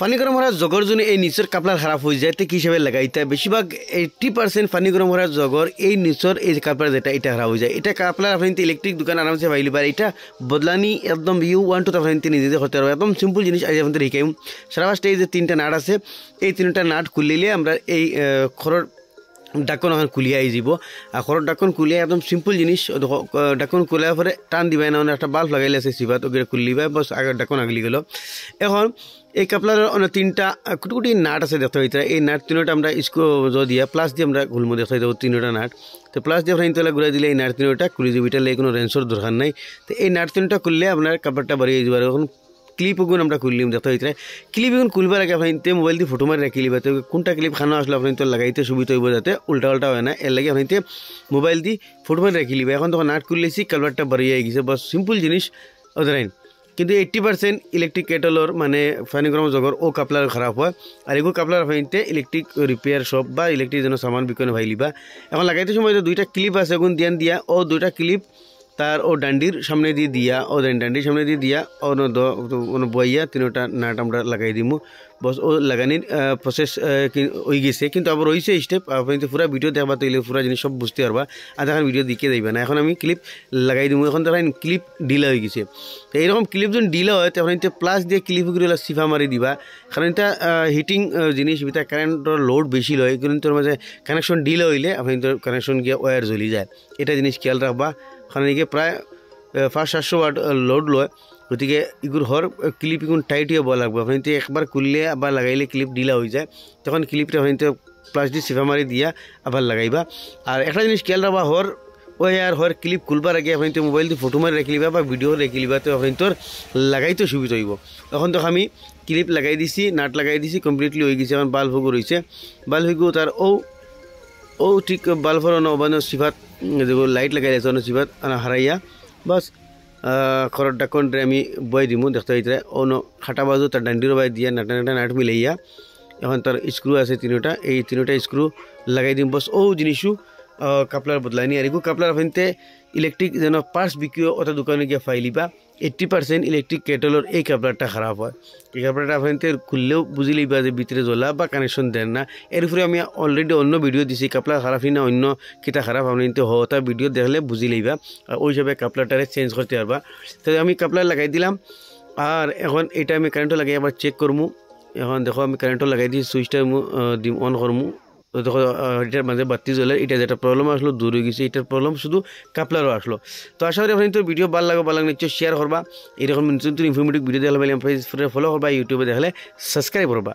পানি গরম হওয়ার জগর জন্য এই নিচের কাপলার খারাপ হয়ে যায় কি হিসেবে লাগাইতে বেশিরভাগ 80% পানি গরম হওয়ার জগর এই নিচের এই কাপলার যেটা এটা খারাপ হয়ে যায় এটা কাপলার আপনি ইলেকট্রিক দোকান আরামসে পাইলি পারে এটা বদলানি একদম ইউ 1 2 আপনি নিজে করতে পারবেন একদম সিম্পল জিনিস আজ আপনাদের শিখাইম সারা ফার্স্টে এই যে তিনটা নাট আছে এই তিনটা নাট খুললে আমরা এই খরর ডাকন এখন খুলিয়ে যাব আর খরর ডাকন খুলিয়ে একদম সিম্পল জিনিস ডাকন খোলার পরে টান দিবাই না একটা বাল্ব লাগাইলে আছে সিবাত ওকে খুললিবা বস আগে ডাকন আগলি গেল এখন এই কাপলার অনেক তিনটা কুটি নাট আছে দেখতে হইতে এই নাট তিনটা আমরা দিয়া প্লাস দিয়ে আমরা খুলবো দেখতে দেবো তিনটা নাট তো প্লাস দিয়ে আপনার ইনতলা ঘুরাই দিলে এই নাট তিনটা খুলে যাবে এটা কোনো রেন্সর দরকার নাই তো এই নাট তিনটা খুললে আপনার কাপড়টা বাড়িয়ে যাবে এখন ক্লিপ গুণ আমরা খুললিম দেখতে হইতে ক্লিপ গুণ খুলবার আগে আপনি মোবাইল দিয়ে ফটো মারি রাখিলি বা কোনটা ক্লিপ খানো আসলে আপনি তো লাগাইতে সুবিধা হইব যাতে উল্টা উল্টা হয় না এর লাগে আপনি মোবাইল দিয়ে ফটো মারি রাখিলিবা এখন তখন নাট খুললেছি কাপড়টা বাড়িয়ে গেছে বস সিম্পল জিনিস ওদের কিন্তু 80% ইলেকট্রিক কেটলর মানে পানি গরম জগর ও কাপলার খারাপ হয় আর এগুলো কাপলার ফাইনতে ইলেকট্রিক রিপেয়ার শপ বা ইলেকট্রিক যেন সামান বিকনে ভাইলিবা এখন লাগাইতে সময় দুইটা ক্লিপ আছে এখন দিয়া ও দুইটা ক্লিপ তার ও ডান্ডির সামনে দিয়ে দিয়া ও ডান্ডির সামনে দিয়ে দিয়া ও বইয়া তিনটা নাট আমরা লাগাই দিমু বস ও লাগানির প্রসেস হয়ে গেছে কিন্তু আবার রয়েছে স্টেপ আপনি পুরা ভিডিও দেখবা তৈলে পুরা জিনিস সব বুঝতে পারবা আর এখন ভিডিও দিকে যাইবা না এখন আমি ক্লিপ লাগাই দিমু এখন দেখেন ক্লিপ ঢিলা হয়ে গেছে তো এইরকম ক্লিপ যখন ঢিলা হয় তখন প্লাস দিয়ে ক্লিপগুলো সিফা মারি দিবা কারণ এটা হিটিং জিনিস এটা কারেন্টের লোড বেশি লয় কিন্তু তোর মাঝে কানেকশন ঢিলা হইলে আপনি কানেকশন গিয়ে ওয়্যার জ্বলি যায় এটা জিনিস খেয়াল রাখবা কারণ এদিকে প্রায় 500-700 ওয়াট লোড লয় গতিকে এগুলো হর ক্লিপ এগুলো টাইট হয়ে বলা লাগবে আপনি একবার খুললে আবার লাগাইলে ক্লিপ ঢিলা হয়ে যায় তখন ক্লিপটা আপনি প্লাস দিয়ে সিফা মারি দিয়া আবার লাগাইবা আর একটা জিনিস খেয়াল রাখবা হর ওয়ার হর ক্লিপ খুলবার আগে আপনি মোবাইল দিয়ে ফটো মারি রাখিলিবা বা ভিডিও রাখিলিবা তো আপনি তোর লাগাইতে সুবিধা হইব এখন তো আমি ক্লিপ লাগাই দিছি নাট লাগাই দিছি কমপ্লিটলি হয়ে গেছে এখন বাল্ব হগু রয়েছে বাল্ব হগু তার ও ঠিক বাল্বর অবানো সিফাত যেগুলো লাইট লাগাই আছে অন্য সিফাত হারাইয়া বাস খরর ডাকন আমি বই দিমু দেখতে হইতে অন্য খাটা বাজু তার ডান্ডির বাই দিয়া নাটা নাট মিলাইয়া এখন তার স্ক্রু আছে তিনটা এই তিনটা স্ক্রু লাগাই দিম বস ও জিনিসও কাপলার বদলানি আর এগুলো কাপলার আপনি ইলেকট্রিক যেন পার্টস বিক্রিও ওটা দোকানে গিয়ে ফাইলিবা 80% ইলেকট্রিক কেটলর এই কাপলারটা খারাপ হয় এই কাপলারটা আপনি খুললেও বুঝি লইবা যে ভিতরে জ্বলা বা কানেকশন দেন না এর উপরে আমি অলরেডি অন্য ভিডিও দিছি কাপলার খারাপই না অন্য কিতা খারাপ আপনি হতা ভিডিও দেখলে বুঝি লইবা আর ওই হিসাবে কাপলারটারে চেঞ্জ করতে পারবা তো আমি কাপলার লাগাই দিলাম আর এখন এটা আমি কারেন্টও লাগাই আবার চেক করবো এখন দেখো আমি কারেন্টও লাগাই দিই সুইচটা দিম অন করবো দেখো এটার মাঝে বাতি জ্বলে এটা যেটা প্রবলেম আসলো দূর হয়ে গেছে এটার প্রবলেম শুধু কাপলারও আসলো তো আশা করি আপনি তো ভিডিও ভালো লাগলে নিশ্চয় শেয়ার করবা এরকম নতুন ইনফরমেটিভ ভিডিও দেখলে ফলো করবা ইউটিউবে দেখলে সাবস্ক্রাইব করবা।